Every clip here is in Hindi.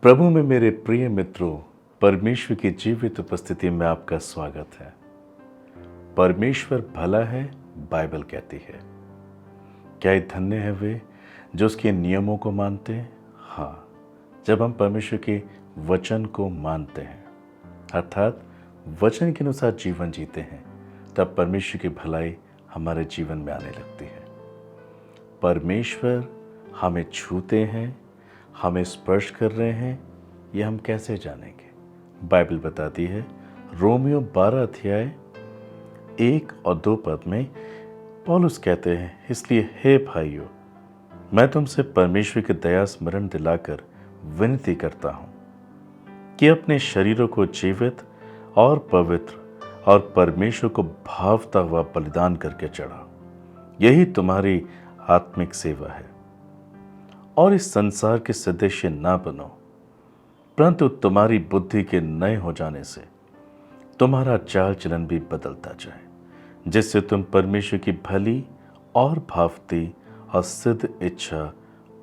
प्रभु में मेरे प्रिय मित्रों, परमेश्वर की जीवित उपस्थिति में आपका स्वागत है। परमेश्वर भला है, बाइबल कहती है। क्या ये धन्य है वे जो उसके नियमों को मानते हैं। हाँ, जब हम परमेश्वर के वचन को मानते हैं अर्थात वचन के अनुसार जीवन जीते हैं, तब परमेश्वर की भलाई हमारे जीवन में आने लगती है। परमेश्वर हमें छूते हैं, हमें स्पर्श कर रहे हैं, ये हम कैसे जानेंगे? बाइबल बताती है, रोमियो 12 अध्याय 1 और 2 पद में पौलुस कहते हैं, इसलिए हे भाइयों, मैं तुमसे परमेश्वर की दया स्मरण दिलाकर विनती करता हूँ कि अपने शरीरों को जीवित और पवित्र और परमेश्वर को भावता हुआ बलिदान करके चढ़ाओ, यही तुम्हारी आत्मिक सेवा है। और इस संसार के सदस्य ना बनो, परंतु तुम्हारी बुद्धि के नए हो जाने से तुम्हारा चाल चलन भी बदलता जाए, जिससे तुम परमेश्वर की भली और भावती और सिद्ध इच्छा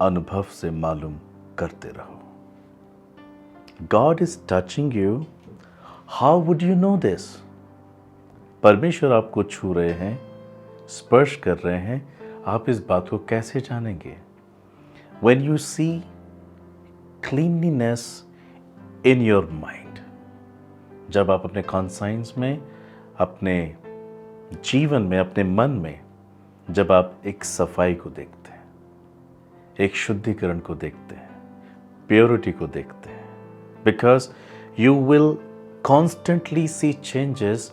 अनुभव से मालूम करते रहो। God is touching you. How would you know this? परमेश्वर आपको छू रहे हैं, स्पर्श कर रहे हैं, आप इस बात को कैसे जानेंगे? When you see cleanliness in your mind, जब आप अपने कॉन्साइंस में, अपने जीवन में, अपने मन में, जब आप एक सफाई को देखते हैं, एक शुद्धिकरण को देखते हैं, प्योरिटी को देखते हैं, because you will constantly see changes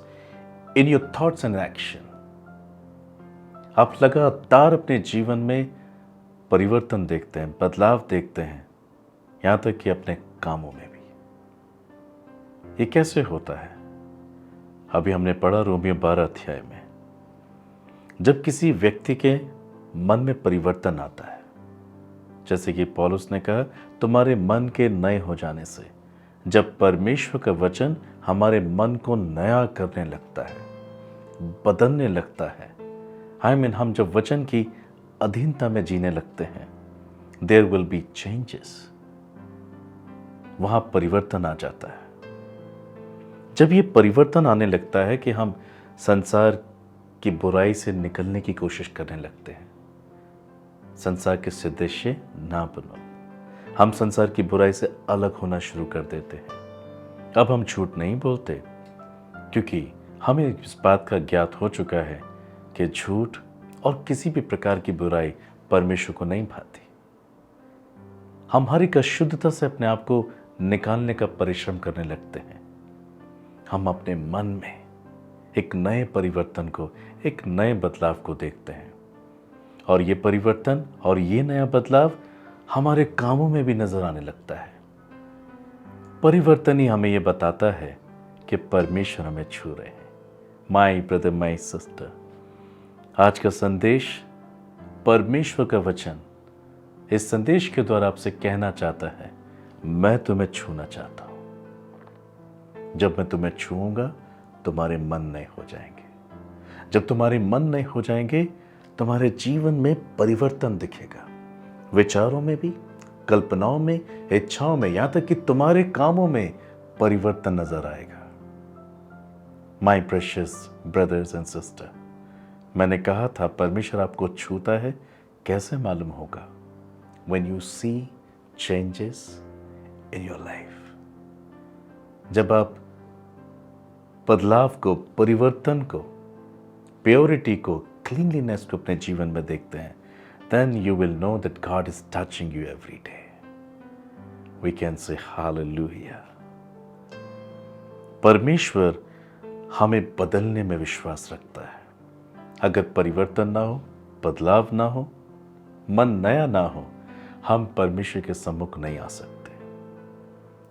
in your thoughts and action. आप लगातार अपने जीवन में परिवर्तन देखते हैं, बदलाव देखते हैं, यहां तक कि अपने कामों में भी। ये कैसे होता है? अभी हमने पढ़ा रोमियो 12 अध्याय में, जब किसी व्यक्ति के मन में परिवर्तन आता है, जैसे कि पौलुस ने कहा, तुम्हारे मन के नए हो जाने से, जब परमेश्वर का वचन हमारे मन को नया करने लगता है, बदलने लगता है, हम जब वचन की अधीनता में जीने लगते हैं, देयर विल बी चेंजेस। वहां परिवर्तन आ जाता है। जब ये परिवर्तन आने लगता है कि हम संसार की बुराई से निकलने की कोशिश करने लगते हैं, संसार के सदस्य ना बनो, हम संसार की बुराई से अलग होना शुरू कर देते हैं। अब हम झूठ नहीं बोलते, क्योंकि हमें इस बात का ज्ञात हो चुका है कि झूठ और किसी भी प्रकार की बुराई परमेश्वर को नहीं भाती। हम हर एक अशुद्धता से अपने आप को निकालने का परिश्रम करने लगते हैं। हम अपने मन में एक नए परिवर्तन को, एक नए बदलाव को देखते हैं, और ये परिवर्तन और ये नया बदलाव हमारे कामों में भी नजर आने लगता है। परिवर्तन ही हमें यह बताता है कि परमेश्वर हमें छू रहे हैं। माय ब्रदर, माय सिस्टर, आज का संदेश, परमेश्वर का वचन, इस संदेश के द्वारा आपसे कहना चाहता है, मैं तुम्हें छूना चाहता हूं। जब मैं तुम्हें छूऊंगा, तुम्हारे मन नए हो जाएंगे। जब तुम्हारे मन नए हो जाएंगे, तुम्हारे जीवन में परिवर्तन दिखेगा, विचारों में भी, कल्पनाओं में, इच्छाओं में, यहां तक कि तुम्हारे कामों में परिवर्तन नजर आएगा। My precious brothers and sister, मैंने कहा था परमेश्वर आपको छूता है। कैसे मालूम होगा? When you see changes in your life, जब आप बदलाव को, परिवर्तन को, प्योरिटी को, क्लीनलीनेस को अपने जीवन में देखते हैं, then you will know that God is touching you every day. We can say hallelujah. परमेश्वर हमें बदलने में विश्वास रखता है। अगर परिवर्तन ना हो, बदलाव ना हो, मन नया ना हो, हम परमेश्वर के सम्मुख नहीं आ सकते।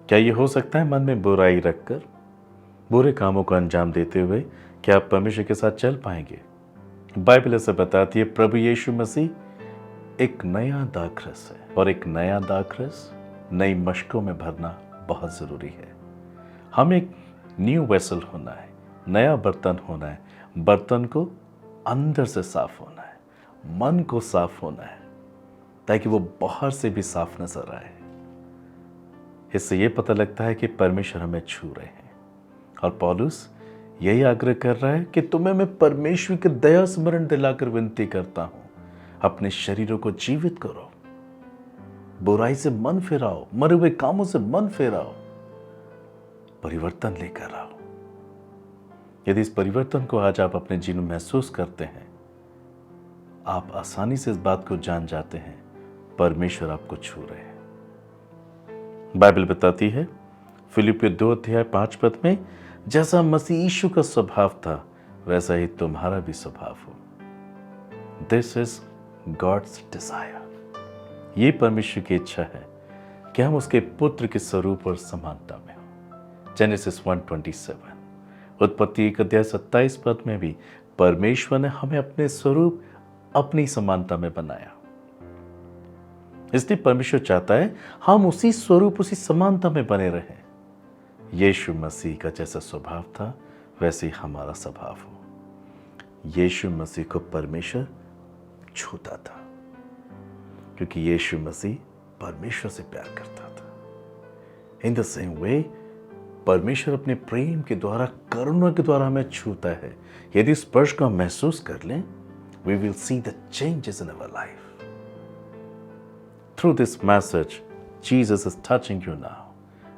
क्या ये हो सकता है मन में बुराई रखकर, बुरे कामों को अंजाम देते हुए, क्या आप परमेश्वर के साथ चल पाएंगे? बाइबल ऐसा बताती है, प्रभु यीशु मसीह एक नया दाखरस है, और एक नया दाखरस नई मशकों में भरना बहुत जरूरी है। हम एक न्यू वेसल होना है, नया बर्तन होना है। बर्तन को अंदर से साफ होना है, मन को साफ होना है, ताकि वो बाहर से भी साफ नजर आए। इससे ये पता लगता है कि परमेश्वर हमें छू रहे हैं। और पौलुस यही आग्रह कर रहा है कि तुम्हें मैं परमेश्वर की दया स्मरण दिलाकर विनती करता हूं, अपने शरीरों को जीवित करो, बुराई से मन फिराओ, मरे हुए कामों से मन फिराओ, परिवर्तन लेकर आओ। यदि इस परिवर्तन को आज आप अपने जीवन में महसूस करते हैं, आप आसानी से इस बात को जान जाते हैं, परमेश्वर आपको छू रहे हैं। बाइबल बताती है फिलिपियों 2:5 में, जैसा मसीह यीशु का स्वभाव था वैसा ही तुम्हारा भी स्वभाव हो। This is God's desire. ये परमेश्वर की इच्छा है कि हम उसके पुत्र के स्वरूप और समानता में हो। जेनेसिस 1:27, उत्पत्ति 1:27 में भी परमेश्वर ने हमें अपने स्वरूप, अपनी समानता में बनाया। इसलिए परमेश्वर चाहता है हम उसी स्वरूप, उसी समानता में बने रहें। यीशु मसीह का जैसा स्वभाव था वैसे ही हमारा स्वभाव हो। यीशु मसीह को परमेश्वर छूता था क्योंकि यीशु मसीह परमेश्वर से प्यार करता था। इन द सेम वे परमेश्वर अपने प्रेम के द्वारा, करुणा के द्वारा हमें छूता है। यदि स्पर्श को हम महसूस कर लें, we will see the changes in our life. Through this message, Jesus is touching you now.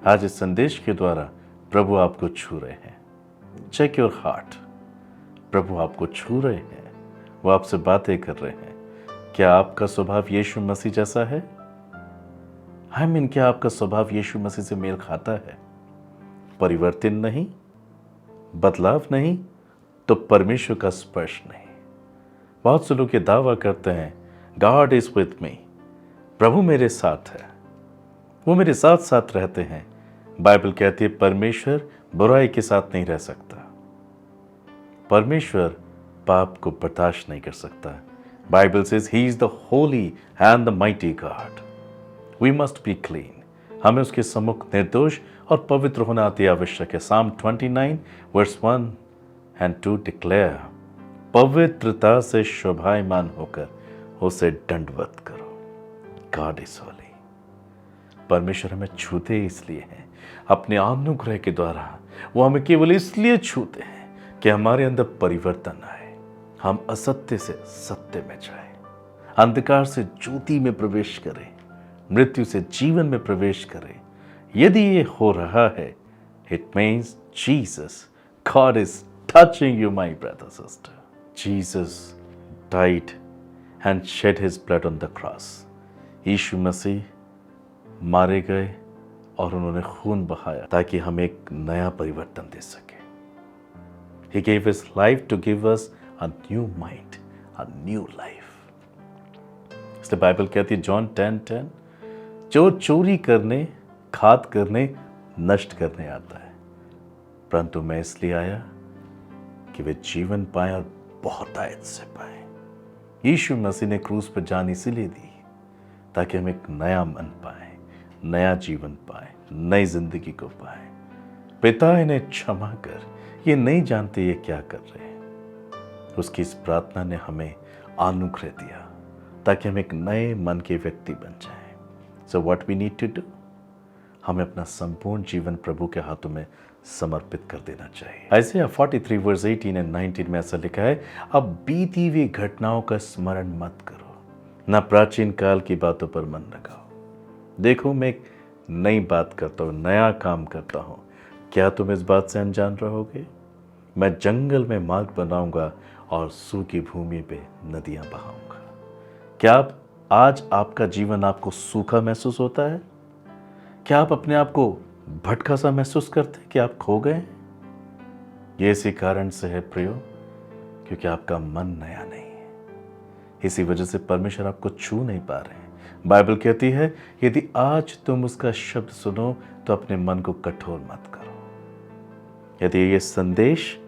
आज इस संदेश के द्वारा प्रभु आपको छू रहे हैं। Check your heart. प्रभु आपको छू रहे हैं, वो आपसे बातें कर रहे हैं। क्या आपका स्वभाव यीशु मसीह जैसा है? I mean, क्या आपका स्वभाव यीशु मसीह से मेल खाता है? परिवर्तन नहीं, बदलाव नहीं, तो परमेश्वर का स्पर्श नहीं। बहुत से लोग ये दावा करते हैं, गॉड इज विथ मी, प्रभु मेरे साथ है, वो मेरे साथ साथ रहते हैं। बाइबल कहती है परमेश्वर बुराई के साथ नहीं रह सकता, परमेश्वर पाप को बर्दाश्त नहीं कर सकता। Bible says he is the holy and the mighty God, we must be clean. हमें उसके सम्मुख निर्दोष और पवित्र होना अति आवश्यक है। Psalm 29:1-2 डिक्लेयर, पवित्रता से शोभायमान होकर उसे दंडवत करो। God is Holi. परमेश्वर हमें छूते इसलिए हैं, अपने अनुग्रह के द्वारा वो हमें केवल इसलिए छूते हैं कि हमारे अंदर परिवर्तन आए, हम असत्य से सत्य में जाएं, अंधकार से ज्योति में प्रवेश करें, मृत्यु से जीवन में प्रवेश करें। यदि ये हो रहा है, it means Jesus, God is touching you my brother sister. Jesus died and shed his blood on the cross. यीशु मसीह मारे गए और उन्होंने खून बहाया ताकि हम एक नया परिवर्तन दे सके। He gave his life to give us a new mind, a new life. इसलिए बाइबल कहती है जॉन 10:10, जो चोरी करने, घात करने, नष्ट करने आता है, परंतु मैं इसलिए आया कि वे जीवन पाए और बहुतायत से पाए। यीशु मसीह ने क्रूस पर जान इसीलिए दी ताकि हम एक नया मन पाए, नया जीवन पाए, नई जिंदगी को पाए। पिता इन्हें क्षमा कर, ये नहीं जानते ये क्या कर रहे हैं। उसकी इस प्रार्थना ने हमें अनुग्रह दिया ताकि हम एक नए मन के व्यक्ति बन जाएं। So what we need to do, हमें अपना संपूर्ण जीवन प्रभु के हाथों में समर्पित कर देना चाहिए। Isaiah 43:18-19 में ऐसा लिखा है, अब बीती हुई घटनाओं का स्मरण मत करो, न प्राचीन काल की बातों पर मन लगाओ। देखो मैं एक नई बात करता हूँ, नया काम करता हूँ, क्या तुम इस बात से अनजान रहोगे? मैं जंगल में मार्ग बनाऊंगा और सूखी भूमि पे नदियां बहाऊंगा। क्या आज आपका जीवन आपको सूखा महसूस होता है? क्या आप अपने आप को भटका सा महसूस करते हैं कि आप खो गए? ये इसी कारण से है प्रियो, क्योंकि आपका मन नया नहीं है। इसी वजह से परमेश्वर आपको छू नहीं पा रहे हैं। बाइबल कहती है यदि आज तुम उसका शब्द सुनो तो अपने मन को कठोर मत करो। यदि ये संदेश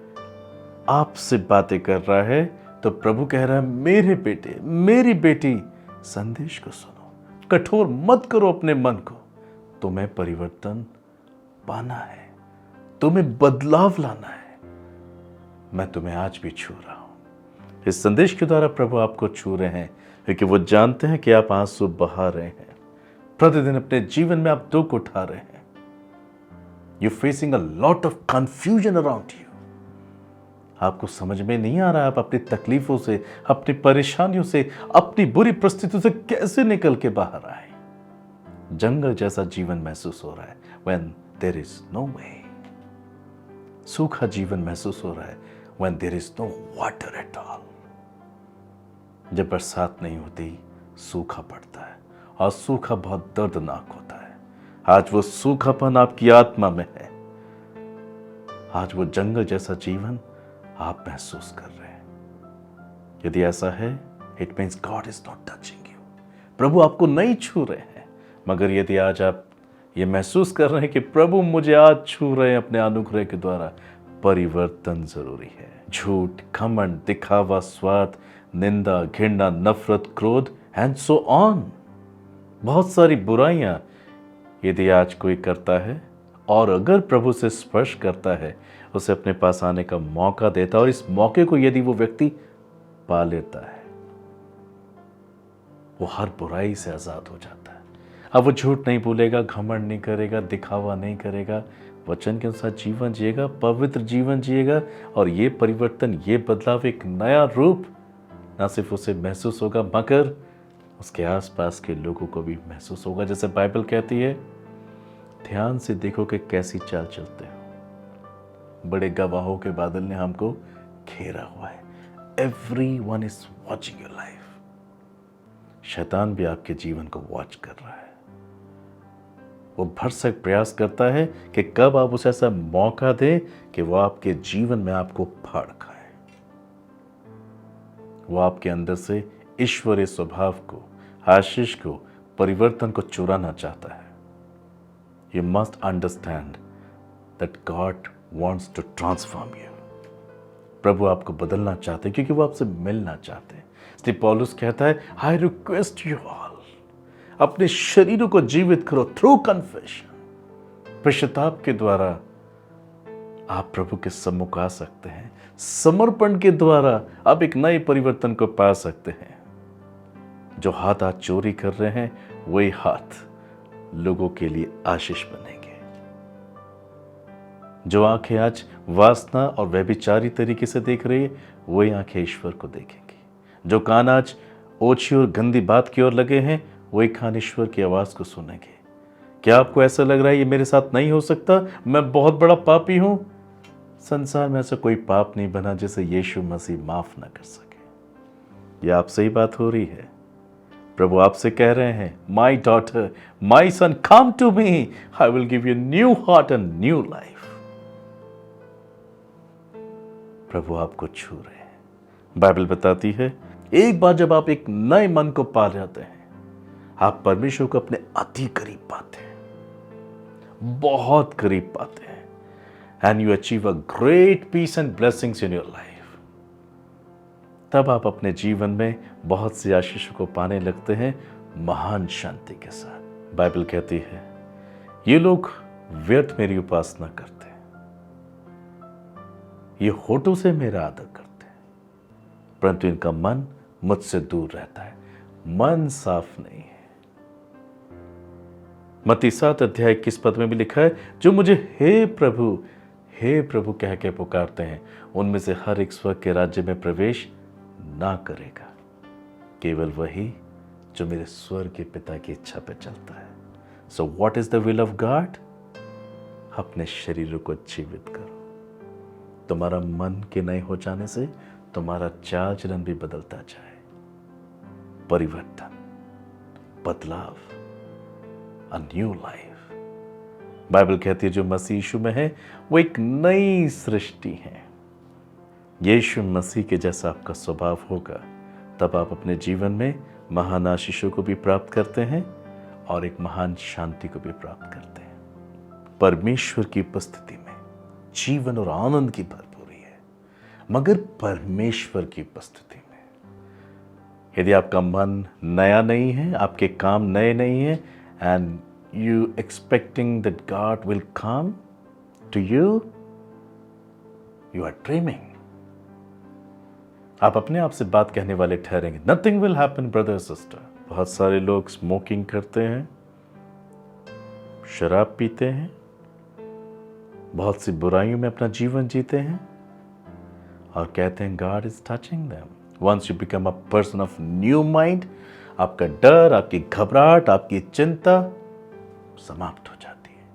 आपसे बातें कर रहा है तो प्रभु कह रहा है मेरे बेटे, मेरी बेटी, संदेश को सुनो, कठोर मत करो अपने मन को। तुम्हें परिवर्तन पाना है, तुम्हें बदलाव लाना है। मैं तुम्हें आज भी छू रहा हूं। इस संदेश के द्वारा प्रभु आपको छू रहे हैं क्योंकि वो जानते हैं कि आप आंसू बहा रहे हैं, प्रतिदिन अपने जीवन में आप दुख उठा रहे हैं, you facing a lot of confusion around you. आपको समझ में नहीं आ रहा आप अपनी तकलीफों से, अपनी परेशानियों से, अपनी बुरी परिस्थितियों से कैसे निकल के बाहर आए। जंगल जैसा जीवन महसूस हो रहा है, when there is no way। सूखा जीवन महसूस हो रहा है, when there is no water at all। जब बरसात नहीं होती, सूखा पड़ता है, और सूखा बहुत दर्दनाक होता है। आज वो सूखापन आपकी आत्मा में है। आज वो जंगल जैसा जीवन आप महसूस कर रहे हैं। यदि ऐसा है, it means God is not touching you. प्रभु आपको नहीं छू रहे हैं। मगर यदि आज आप ये महसूस कर रहे हैं कि प्रभु मुझे आज छू रहे हैं अपने अनुग्रह के द्वारा, परिवर्तन जरूरी है। झूठ, घमंड, दिखावा, स्वार्थ, निंदा, घृणा, नफरत, क्रोध एंड सो ऑन, बहुत सारी बुराइयां यदि आज कोई करता है और अगर प्रभु से स्पर्श करता है, उसे अपने पास आने का मौका देता है, और इस मौके को यदि वो व्यक्ति पा लेता है, वो हर बुराई से आजाद हो जाता है। अब वो झूठ नहीं बोलेगा, घमंड नहीं करेगा, दिखावा नहीं करेगा, वचन के अनुसार जीवन जिएगा, पवित्र जीवन जिएगा, और ये परिवर्तन, ये बदलाव, एक नया रूप ना सिर्फ उसे महसूस होगा मगर उसके आसपास के लोगों को भी महसूस होगा। जैसे बाइबल कहती है, ध्यान से देखो कि कैसी चाल चलते हो। बड़े गवाहों के बादल ने हमको घेरा हुआ है। Everyone is watching your life. शैतान भी आपके जीवन को वॉच कर रहा है। वो भरसक प्रयास करता है कि कब आप उसे ऐसा मौका दें कि वो आपके जीवन में आपको फाड़ खाए। वो आपके अंदर से ईश्वरीय स्वभाव को, आशीष को, परिवर्तन को चुराना चाहता है। You must understand that God wants to transform you. प्रभु आपको बदलना चाहते हैं क्योंकि वो आपसे मिलना चाहते हैं। इसलिए पौलुस कहता है, आई रिक्वेस्ट यू ऑल, अपने शरीरों को जीवित करो थ्रू कन्फेशन। पश्चाताप के द्वारा आप प्रभु के सम्मुख आ सकते हैं। समर्पण के द्वारा आप एक नए परिवर्तन को पा सकते हैं। जो हाथ आज चोरी कर रहे हैं, वही हाथ लोगों के लिए आशीष बनेंगे। जो आंखें आज वासना और व्यभिचारी तरीके से देख रही है, वही आंखें ईश्वर को देखेंगी। जो कान आज ओछी और गंदी बात की ओर लगे हैं, वही कान ईश्वर की आवाज को सुनेंगे। क्या आपको ऐसा लग रहा है ये मेरे साथ नहीं हो सकता, मैं बहुत बड़ा पापी हूं? संसार में ऐसा कोई पाप नहीं बना जिसे यीशु मसीह माफ ना कर सके। यह आपसे ही बात हो रही है। प्रभु आपसे कह रहे हैं, my daughter, my son, come to me, I will give you new heart and new life. प्रभु आपको छू रहे हैं। बाइबल बताती है, एक बार जब आप एक नए मन को पा जाते हैं, आप परमेश्वर को अपने अति करीब पाते हैं, बहुत करीब पाते हैं। And you achieve a great peace and blessings in your life. तब आप अपने जीवन में बहुत सी आशीषों को पाने लगते हैं, महान शांति के साथ। बाइबल कहती है, ये लोग व्यर्थ मेरी उपासना करते हैं, ये होठों से मेरा आदर करते हैं, परंतु इनका मन मुझसे दूर रहता है। मन साफ नहीं है। मत्ती 7 अध्याय 21 पद में भी लिखा है, जो मुझे हे प्रभु कह के पुकारते हैं, उनमें से हर एक स्वर्ग के राज्य में प्रवेश ना करेगा, केवल वही जो मेरे स्वर्ग के पिता की इच्छा पे चलता है। So what is the will of God? अपने शरीरों को जीवित करो। तुम्हारा मन के नए हो जाने से तुम्हारा चाल चलन भी बदलता जाए। परिवर्तन, बदलाव, अ न्यू लाइफ। बाइबल कहती है, जो मसीह यीशु में है वो एक नई सृष्टि है। यीशु मसीह के जैसा आपका स्वभाव होगा, तब आप अपने जीवन में महान आशीषों को भी प्राप्त करते हैं और एक महान शांति को भी प्राप्त करते हैं। परमेश्वर की उपस्थिति में जीवन और आनंद की भरपूरी है, मगर परमेश्वर की उपस्थिति में यदि आपका मन नया नहीं है, आपके काम नए नहीं है, and you expecting that God will come to you, you are dreaming. आप अपने आप से बात कहने वाले ठहरेंगे, nothing will happen brother sister. बहुत सारे लोग स्मोकिंग करते हैं, शराब पीते हैं, बहुत सी बुराइयों में अपना जीवन जीते हैं और कहते हैं God is touching them. Once you become a person of new mind, आपका डर, आपकी घबराहट, आपकी चिंता समाप्त हो जाती है।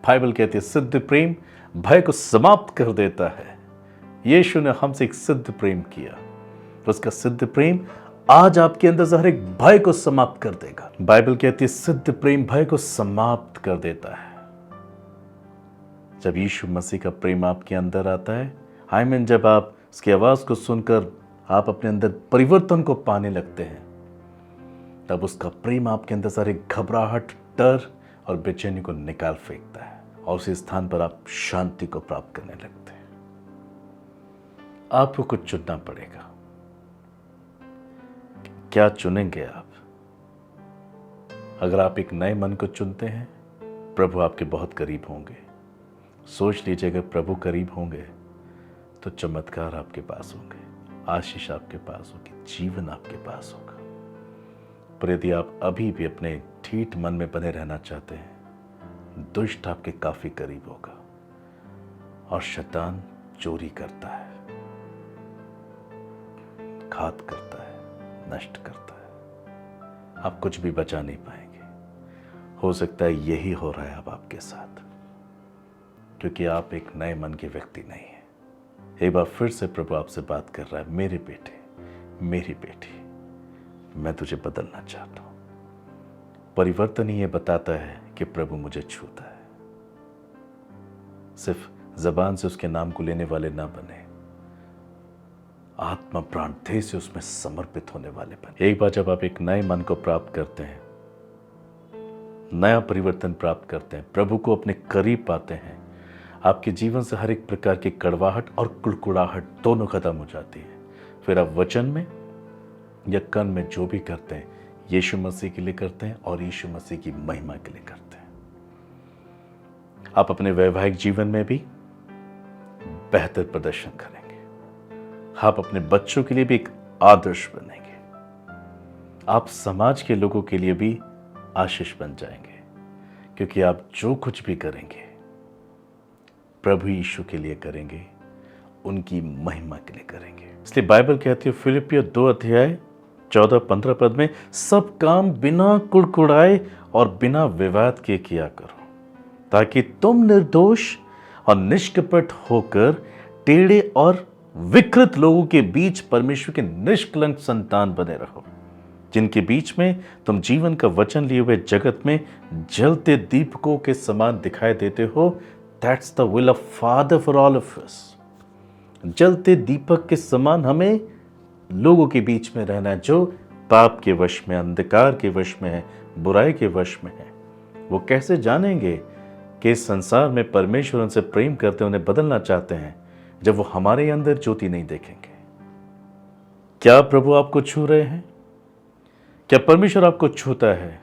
बाइबल कहती है सिद्ध प्रेम भय को समाप्त कर देता है। यीशु ने हमसे एक सिद्ध प्रेम किया, उसका सिद्ध प्रेम आज आपके अंदर हर एक भय को समाप्त कर देगा। बाइबल कहती है सिद्ध प्रेम भय को समाप्त कर देता है। जब यीशु मसीह का प्रेम आपके अंदर आता है, आई मीन जब आप उसकी आवाज को सुनकर आप अपने अंदर परिवर्तन को पाने लगते हैं, तब उसका प्रेम आपके अंदर सारे घबराहट, डर और बेचैनी को निकाल फेंकता है और उसी स्थान पर आप शांति को प्राप्त करने लगते हैं। आपको कुछ चुनना पड़ेगा। क्या चुनेंगे आप? अगर आप एक नए मन को चुनते हैं, प्रभु आपके बहुत करीब होंगे। सोच लीजिए अगर प्रभु करीब होंगे तो चमत्कार आपके पास होंगे, आशीष आपके पास होगी, जीवन आपके पास होगा। पर यदि आप अभी भी अपने ठीठ मन में बने रहना चाहते हैं, दुष्ट आपके काफी करीब होगा और शैतान चोरी करता है, घात करता है, नष्ट करता है। आप कुछ भी बचा नहीं पाएंगे। हो सकता है यही हो रहा है अब आपके साथ, क्योंकि आप एक नए मन के व्यक्ति नहीं हैं। एक बार फिर से प्रभु आपसे बात कर रहा है, मेरे बेटे, मेरी बेटी, मैं तुझे बदलना चाहता हूं। परिवर्तन ही ये बताता है कि प्रभु मुझे छूता है। सिर्फ जबान से उसके नाम को लेने वाले ना बने, आत्मा प्राण देह से उसमें समर्पित होने वाले बने। एक बार जब आप एक नए मन को प्राप्त करते हैं, नया परिवर्तन प्राप्त करते हैं, प्रभु को अपने करीब पाते हैं, आपके जीवन से हर एक प्रकार की कड़वाहट और कुड़कुड़ाहट दोनों खत्म हो जाती है। फिर आप वचन में या कर्म में जो भी करते हैं, यीशु मसीह के लिए करते हैं और यीशु मसीह की महिमा के लिए करते हैं। आप अपने वैवाहिक जीवन में भी बेहतर प्रदर्शन करेंगे। आप अपने बच्चों के लिए भी एक आदर्श बनेंगे। आप समाज के लोगों के लिए भी आशीष बन जाएंगे, क्योंकि आप जो कुछ भी करेंगे प्रभु यीशु के लिए करेंगे, उनकी महिमा के लिए करेंगे। इसलिए बाइबल कहती है फिलिपियों 2:14-15 पद में, सब काम बिना कुड़कुड़ाए और बिना विवाद के किया करो, ताकि तुम निर्दोष और निष्कपट होकर टेढ़े और विकृत लोगों के बीच परमेश्वर के निष्कलंक संतान बने रहो, जिनके बीच में तुम जीवन का वचन लिए हुए जगत में जलते दीपकों के समान दिखाई देते हो। That's the will of father for all of us. जलते दीपक के समान हमें लोगों के बीच में रहना है, जो पाप के वश में, अंधकार के वश में है, बुराई के वश में है। वो कैसे जानेंगे कि इस संसार में परमेश्वर उनसे प्रेम करते, उन्हें बदलना चाहते हैं, जब वो हमारे अंदर ज्योति नहीं देखेंगे? क्या प्रभु आपको छू रहे हैं? क्या परमेश्वर आपको छूता है?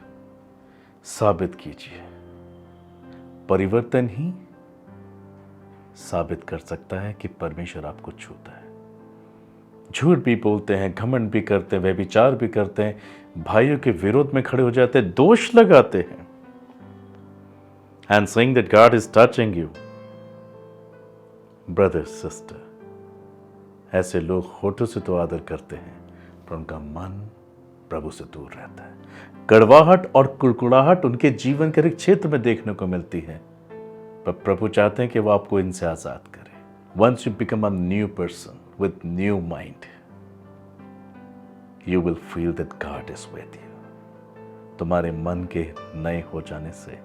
साबित कीजिए। परिवर्तन ही साबित कर सकता है कि परमेश्वर आपको छूता है। झूठ भी बोलते हैं, घमंड भी करते हैं, व्यभिचार भी करते हैं, भाइयों के विरोध में खड़े हो जाते हैं, दोष लगाते हैं, and saying that God is touching you. Brother sister, ऐसे लोग होठों से तो आदर करते हैं, पर उनका मन प्रभु से दूर रहता है। कड़वाहट और कुड़कुड़ाहट उनके जीवन के एक क्षेत्र में देखने को मिलती है, पर प्रभु चाहते हैं कि वो आपको इनसे आजाद करे। Once you become a new person with new mind, you will feel that God is with you. तुम्हारे मन के नए हो जाने से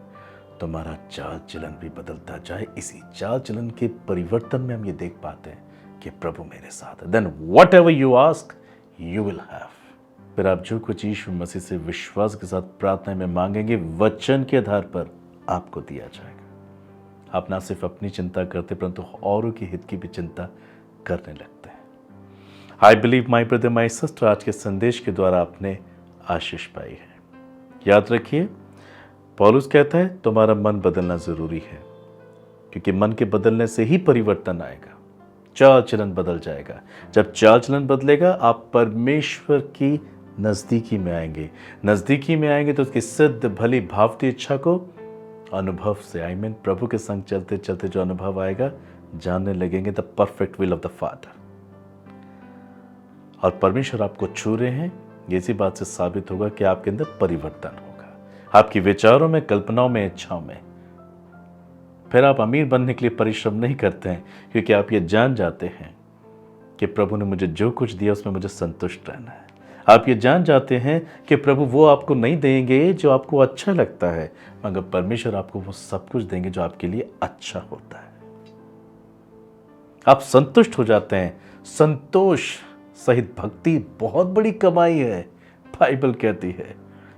तुम्हारा चाल चलन भी बदलता जाए। इसी चाल चलन के परिवर्तन में हम ये देख पाते हैं कि प्रभु मेरे साथ है। Then whatever you ask you will have. फिर आप जो कुछ यीशु मसीह से विश्वास के साथ प्रार्थना में मांगेंगे, वचन के आधार पर आपको दिया जाएगा। आप ना सिर्फ अपनी चिंता करते, परंतु औरों के हित की भी चिंता करने लगते हैं। I believe my brother my sister, आज के संदेश के द्वारा आपने आशीष पाई है। याद रखिए, पौलुस कहता है तुम्हारा मन बदलना जरूरी है, क्योंकि मन के बदलने से ही परिवर्तन आएगा, चाल चलन बदल जाएगा। जब चाल चलन बदलेगा, आप परमेश्वर की नजदीकी में आएंगे। नजदीकी में आएंगे तो उसकी सिद्ध भली भावती इच्छा को अनुभव से, आई मीन प्रभु के संग चलते चलते जो अनुभव आएगा, जानने लगेंगे the perfect will of the father. और परमेश्वर आपको छू रहे हैं, ये इसी बात से साबित होगा कि आपके अंदर परिवर्तन होगा, आपके विचारों में, कल्पनाओं में, इच्छाओं में। फिर आप अमीर बनने के लिए परिश्रम नहीं करते हैं, क्योंकि आप ये जान जाते हैं कि प्रभु ने मुझे जो कुछ दिया उसमें मुझे संतुष्ट रहना है। आप ये जान जाते हैं कि प्रभु वो आपको नहीं देंगे जो आपको अच्छा लगता है, मगर परमेश्वर आपको वो सब कुछ देंगे जो आपके लिए अच्छा होता है। आप संतुष्ट हो जाते हैं। संतोष सहित भक्ति बहुत बड़ी कमाई है, बाइबल कहती है।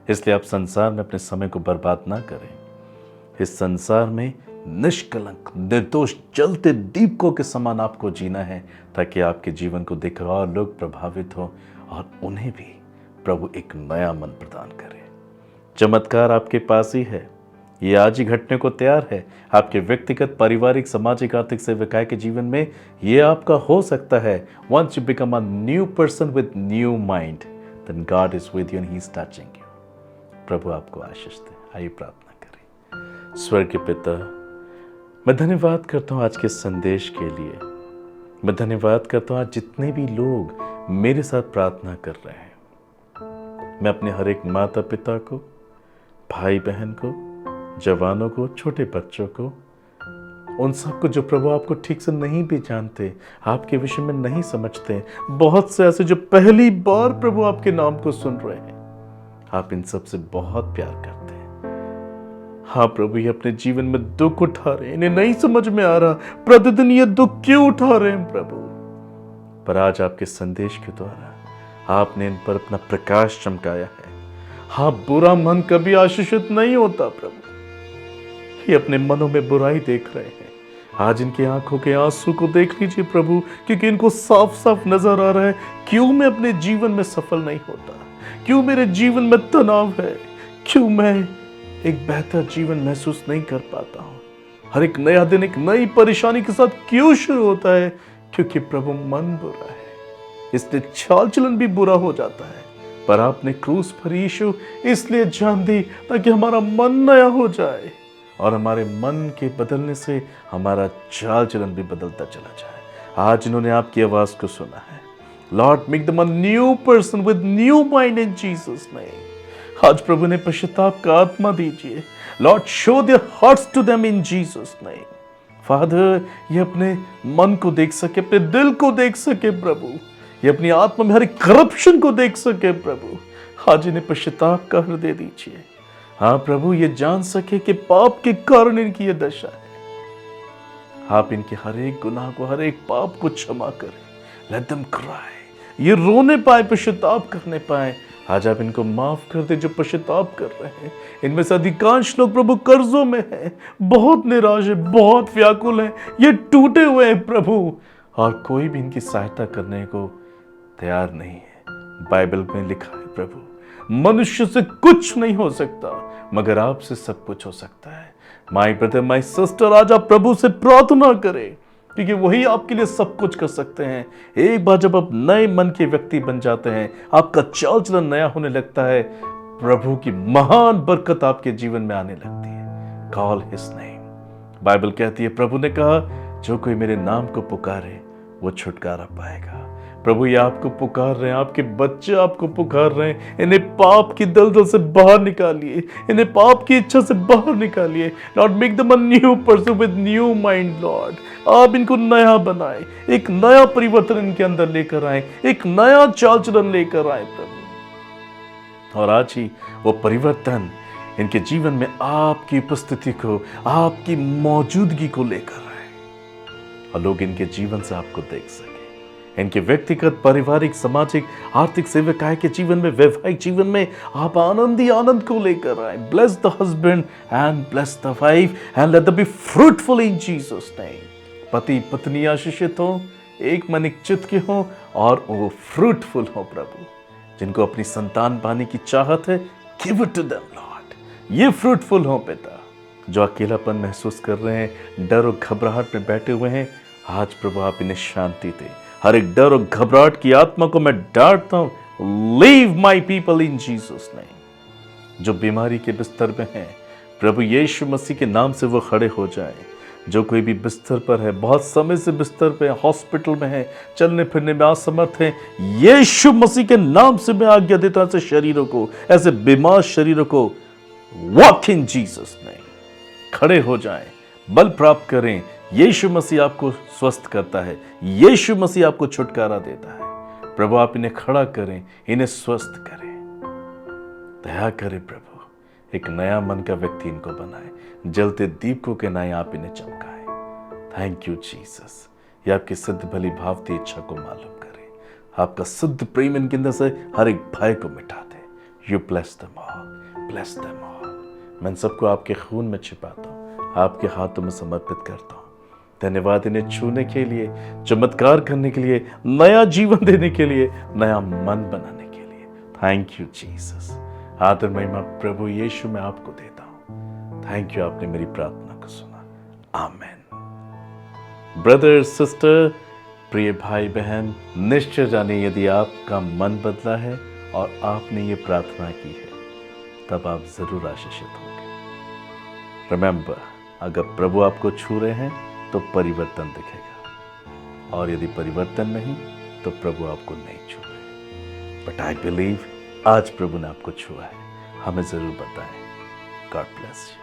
इसलिए आप संसार में अपने समय को बर्बाद ना करें। इस संसार में निष्कलंक, निर्दोष, जलते दीपकों के समान आपको जीना है, ताकि आपके जीवन को देखकर और लोग प्रभावित हो और उन्हें भी प्रभु एक नया मन प्रदान करे। चमत्कार आपके पास ही है, ये आज ही घटने को तैयार है। आपके व्यक्तिगत, पारिवारिक, सामाजिक, आर्थिक, सेवकाय के जीवन में ये आपका हो सकता है। Once you become a new person with new mind, then God is with you and he is touching you. प्रभु आपको आशीष दे। आइए प्रार्थना करें। स्वर्ग के पिता, मैं धन्यवाद करता हूँ आज के संदेश के लिए। मैं धन्यवाद करता हूँ आज जितने भी लोग मेरे साथ प्रार्थना कर रहे हैं। मैं अपने हर एक माता पिता को, भाई बहन को, जवानों को, छोटे बच्चों को, उन सबको जो प्रभु आपको ठीक से नहीं भी जानते, आपके विषय में नहीं समझते, बहुत से ऐसे जो पहली बार प्रभु आपके नाम को सुन रहे हैं, आप इन सब से बहुत प्यार करते हैं। हाँ प्रभु, ये अपने जीवन में दुख उठा रहे हैं, इन्हें नहीं समझ में आ रहा प्रतिदिन ये दुख क्यों उठा रहे हैं प्रभु, पर आज आपके संदेश के द्वारा आपने इन पर अपना प्रकाश चमकाया है। हाँ, बुरा मन कभी आशीषित नहीं होता प्रभु। ये अपने मनों में बुराई देख रहे हैं, आज इनकी आंखों के आंसू को देख लीजिए प्रभु, क्योंकि इनको साफ साफ नजर आ रहा है क्यों मैं अपने जीवन में सफल नहीं होता, क्यों मेरे जीवन में तनाव है, क्यों मैं एक बेहतर जीवन महसूस नहीं कर पाता हूँ। हर एक नया दिन एक नई परेशानी के साथ क्यों शुरू होता है, क्योंकि प्रभु मन बुरा है, इसलिए चाल चलन भी बुरा हो जाता है। पर आपने क्रूस पर यीशु इसलिए जान दी ताकि हमारा मन नया हो जाए, और हमारे मन के बदलने से हमारा चाल चलन भी बदलता चला जाए। आज इन्होंने आपकी आवाज को सुना है। Lord, make them a new person with new mind in Jesus name. आज प्रभु ने पश्चाताप का आत्मा दीजिए। Lord, show their hearts to them in Jesus name. Father, ये अपने मन को देख सके, अपने दिल को देख सके प्रभु, ये अपनी आत्मा में हर एक करप्शन को देख सके प्रभु। आज इन्हें पश्चाताप का हृदय दीजिए। हाँ प्रभु, ये जान सके कि पाप के कारण इनकी ये दशा है। आप इनके हर एक गुनाह को, हर एक पाप को क्षमा करें। लेट देम क्राई, ये रोने पाए, पश्चाताप करने पाए। आज आप इनको माफ कर दे जो पश्चाताप कर रहे हैं। इनमें से अधिकांश लोग प्रभु कर्जों में हैं, बहुत निराश है, बहुत व्याकुल हैं, ये टूटे हुए हैं प्रभु, और कोई भी इनकी सहायता करने को तैयार नहीं है। बाइबल में लिखा है प्रभु, मनुष्य से कुछ नहीं हो सकता, मगर आपसे सब कुछ हो सकता है। माय ब्रदर, माय सिस्टर, आज आप प्रभु से प्रार्थना करें, क्योंकि वही आपके लिए सब कुछ कर सकते हैं। एक बार जब आप नए मन के व्यक्ति बन जाते हैं, आपका चाल चलन नया होने लगता है, प्रभु की महान बरकत आपके जीवन में आने लगती है। Call his name. बाइबल कहती है, प्रभु ने कहा, जो कोई मेरे नाम को पुकारे वो छुटकारा पाएगा। प्रभु ये आपको पुकार रहे हैं, आपके बच्चे आपको पुकार रहे हैं। इन्हें पाप की दलदल से बाहर निकालिए, इन्हें पाप की इच्छा से बाहर निकालिए। Lord, make them a new person with new mind. Lord, आप इनको नया बनाए, एक नया परिवर्तन इनके अंदर लेकर आए, एक नया चाल चलन लेकर आए प्रभु। और आज ही वो परिवर्तन इनके जीवन में आपकी उपस्थिति को, आपकी मौजूदगी को लेकर आए, और लोग इनके जीवन से आपको देख सके। इनके व्यक्तिगत, पारिवारिक, सामाजिक, आर्थिक, सेवकाय के जीवन में, वैवाहिक जीवन में आप आनंद ही आनंद को लेकर आए। Bless the husband and bless the wife and let them be fruitful in Jesus name. पति पत्नी आशीषित हो, एक मन एक चित्त के हो, और वो फ्रूटफुल हो प्रभु। जिनको अपनी संतान पाने की चाहत है, give it to them Lord. ये फ्रूटफुल हो पिता। जो अकेलापन महसूस कर रहे हैं, डर और घबराहट में बैठे हुए हैं, आज प्रभु आप इन्हें शांति दे। हर एक डर और घबराहट की आत्मा को मैं डांटता हूं। Leave my people in Jesus name. जो बीमारी के बिस्तर में हैं, प्रभु यीशु मसीह के नाम से वो खड़े हो जाएं। जो कोई भी बिस्तर पर है, बहुत समय से बिस्तर पे है, हॉस्पिटल में है, चलने फिरने में असमर्थ है, यीशु मसीह के नाम से मैं आज्ञा देता हूं ऐसे शरीरों को, ऐसे बीमार शरीरों को, वॉक इन जीसस नेम, खड़े हो जाएं, बल प्राप्त करें। यीशु मसीह आपको स्वस्थ करता है, यीशु मसीह आपको छुटकारा देता है। प्रभु आप इन्हें खड़ा करें, इन्हें स्वस्थ करें, दया करें प्रभु, एक नया मन का व्यक्ति इनको बनाए, जलते दीपकों के नए आप इन्हें चमकाए। Thank you Jesus. ये आपकी सिद्ध भली भावती इच्छा को मालूम करें, आपका शुद्ध प्रेम इनके अंदर से हर एक भय को मिटा दे। You bless them all, bless them all. मैं सबको आपके खून में छिपाता हूँ, आपके हाथों में समर्पित करता हूँ। धन्यवाद इन्हें छूने के लिए, चमत्कार करने के लिए, नया जीवन देने के लिए, नया मन बनाने के लिए। Thank you Jesus. आदर महिमा प्रभु यीशु मैं आपको देता हूं। थैंक यू, आपने मेरी प्रार्थना को सुना। आमेन। ब्रदर सिस्टर, प्रिय भाई बहन, निश्चय जानिए यदि आपका मन बदला है और आपने ये प्रार्थना की है, तब आप जरूर आशीषित होंगे। रिमेंबर, अगर प्रभु आपको छू रहे हैं तो परिवर्तन दिखेगा, और यदि परिवर्तन नहीं तो प्रभु आपको नहीं छू रहे। बट आई बिलीव आज प्रभु ने आपको छुआ है। हमें जरूर बताएं। God bless you.